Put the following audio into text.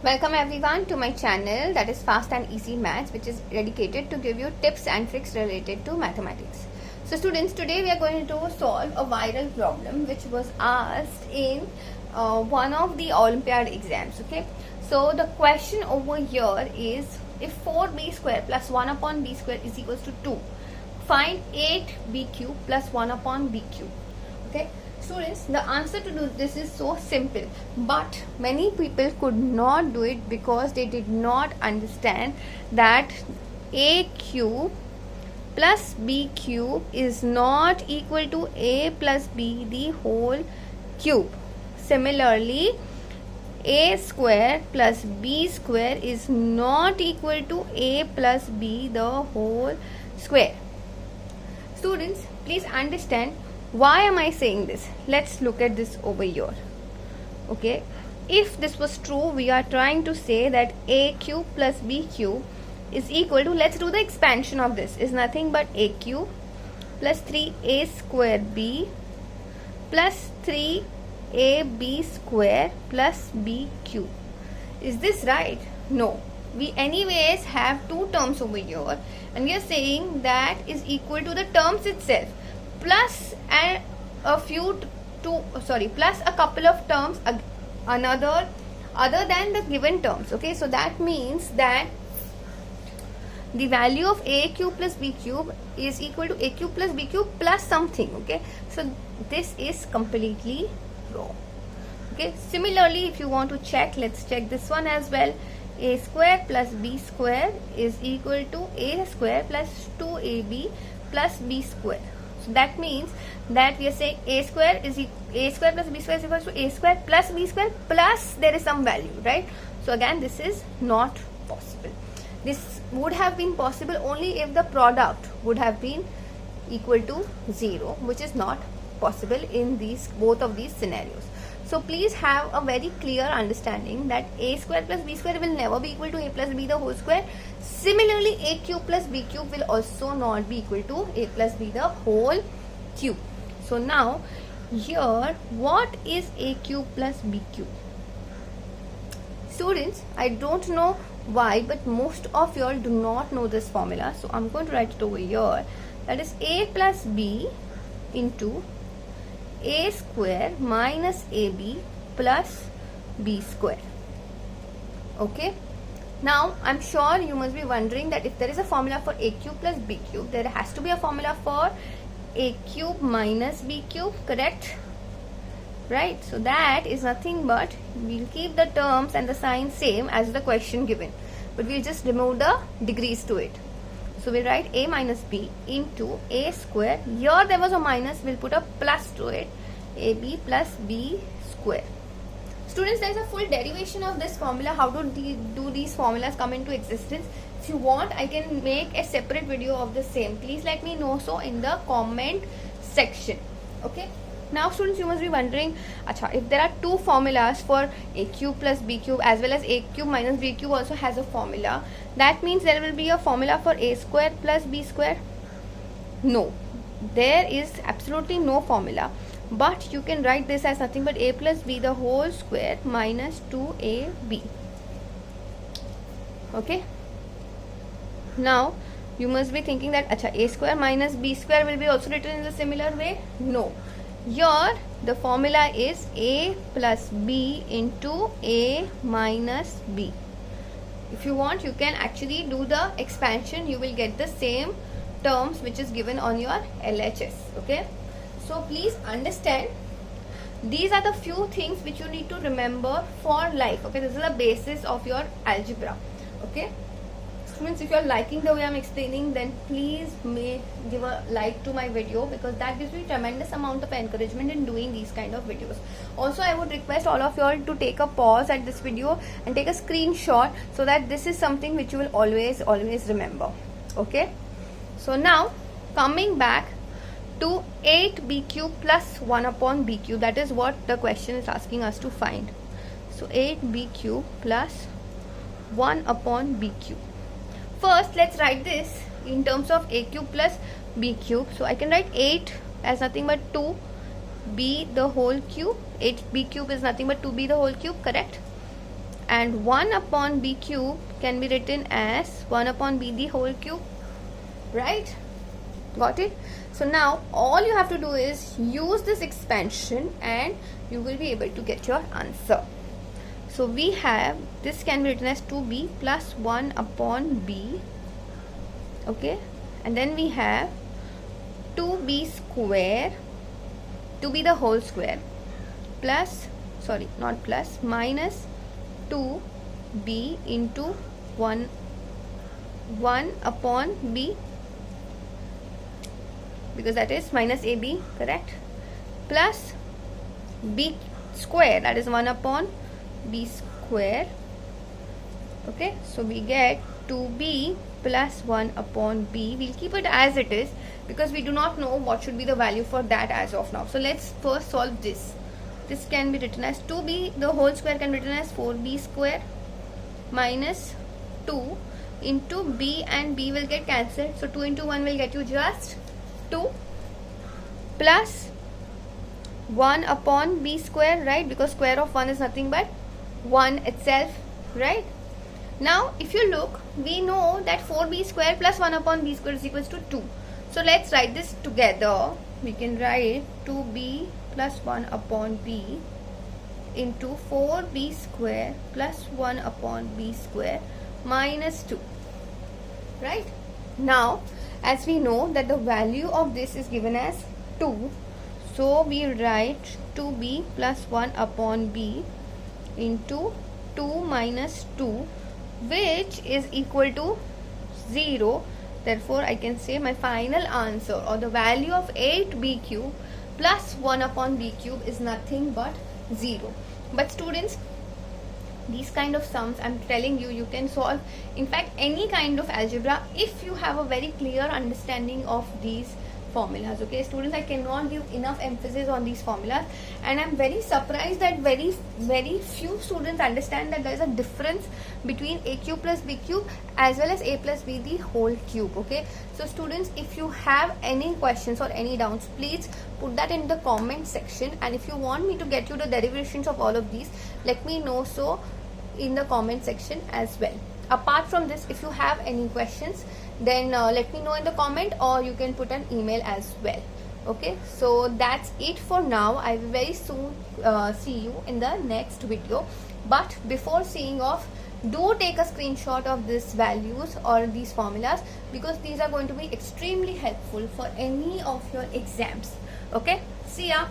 Welcome everyone to my channel, that is Fast and Easy Maths, which is dedicated to give you tips and tricks related to mathematics. So students, today we are going to solve a viral problem which was asked in one of the Olympiad exams. Okay, so the question over here is, if 4b square plus 1 upon b square is equals to 2, find 8b cube plus 1 upon b cube. Okay, students, the answer to do this is so simple, but many people could not do it because they did not understand that a cube plus b cube is not equal to a plus b the whole cube. Similarly, a square plus b square is not equal to a plus b the whole square. Students, please understand, why am I saying this? Let's look at this over here. Okay, if this was true, we are trying to say that a cube plus b cube is equal to, let's do the expansion of this, is nothing but a cube plus 3a square b plus 3ab square plus b cube. Is this right? No. We anyways have two terms over here, and we are saying that is equal to the terms itself plus plus a couple of terms other than the given terms. Okay, so that means that the value of a cube plus b cube is equal to a cube plus b cube plus something. Okay, so this is completely wrong. Okay, similarly, if you want to check, let's check this one as well. A square plus b square is equal to a square plus 2ab plus b square. So that means that we are saying a square plus b square is equal to a square plus b square plus there is some value, right? So again, this is not possible. This would have been possible only if the product would have been equal to 0, which is not possible in both of these scenarios. So please have a very clear understanding that a square plus b square will never be equal to a plus b the whole square. Similarly, a cube plus b cube will also not be equal to a plus b the whole cube. So now here, what is a cube plus b cube? Students, I don't know why, but most of you all do not know this formula. So I'm going to write it over here. That is a plus b into a square minus ab plus b square. Okay, now I'm sure you must be wondering that if there is a formula for a cube plus b cube, there has to be a formula for a cube minus b cube, correct? Right, so that is nothing but, we'll keep the terms and the sign same as the question given, but we'll just remove the degrees to it. So we write a minus b into a square. Here there was a minus, we'll put a plus to it, ab plus b square. Students, there is a full derivation of this formula. How do these formulas come into existence? If you want, I can make a separate video of the same. Please let me know so in the comment section. Okay. Now students, you must be wondering, if there are two formulas for a cube plus b cube as well as a cube minus b cube also has a formula, that means there will be a formula for a square plus b square? No, there is absolutely no formula, but you can write this as nothing but a plus b the whole square minus 2ab. Okay, now you must be thinking that a square minus b square will be also written in the similar way. No, here the formula is a plus b into a minus b. If you want, you can actually do the expansion. You will get the same terms which is given on your LHS. Okay, so please understand, these are the few things which you need to remember for life. Okay, this is the basis of your algebra. Okay, students, if you are liking the way I'm explaining, then please give a like to my video, because that gives me tremendous amount of encouragement in doing these kind of videos. Also, I would request all of you all to take a pause at this video and take a screenshot, so that this is something which you will always remember. Okay, so now coming back to 8b cube plus 1 upon b cube, that is what the question is asking us to find. So 8b cube plus 1 upon b cube. First, let's write this in terms of a cube plus b cube. So I can write 8 as nothing but 2b the whole cube. 8b cube is nothing but 2b the whole cube, correct? and 1 upon b cube can be written as 1 upon b the whole cube, right? Got it? So now all you have to do is use this expansion and you will be able to get your answer. So we have, this can be written as 2b plus 1 upon b, okay, and then we have 2b square, 2b the whole square, plus, sorry, not plus, minus 2b into 1 upon b, because that is minus ab, correct, plus b square, that is 1 upon b square, okay. So we get 2b plus 1 upon b. We'll keep it as it is because we do not know what should be the value for that as of now. So let's first solve this. This can be written as 2b the whole square can be written as 4b square minus 2 into b, and b will get cancelled, so 2 into 1 will get you just 2, plus 1 upon b square, right, because square of 1 is nothing but 1 itself, right? Now if you look, we know that 4b square plus 1 upon b square is equals to 2. So let's write this together. We can write 2b plus 1 upon b into 4b square plus 1 upon b square minus 2, right? Now as we know that the value of this is given as 2, so we write 2b plus 1 upon b into 2 minus 2, which is equal to 0. Therefore I can say my final answer, or the value of 8b cube plus 1 upon b cube, is nothing but 0. But students, these kind of sums, I'm telling you, you can solve in fact any kind of algebra if you have a very clear understanding of these formulas, okay students. I cannot give enough emphasis on these formulas, and I'm very surprised that very few students understand that there is a difference between a cube plus b cube as well as a plus b the whole cube, okay. So students, if you have any questions or any doubts, please put that in the comment section, and if you want me to get you the derivations of all of these, let me know so in the comment section as well. Apart from this, if you have any questions, then let me know in the comment, or you can put an email as well, okay. So that's it for now. I will very soon see you in the next video, but before seeing off, do take a screenshot of these values or these formulas, because these are going to be extremely helpful for any of your exams, okay. See ya.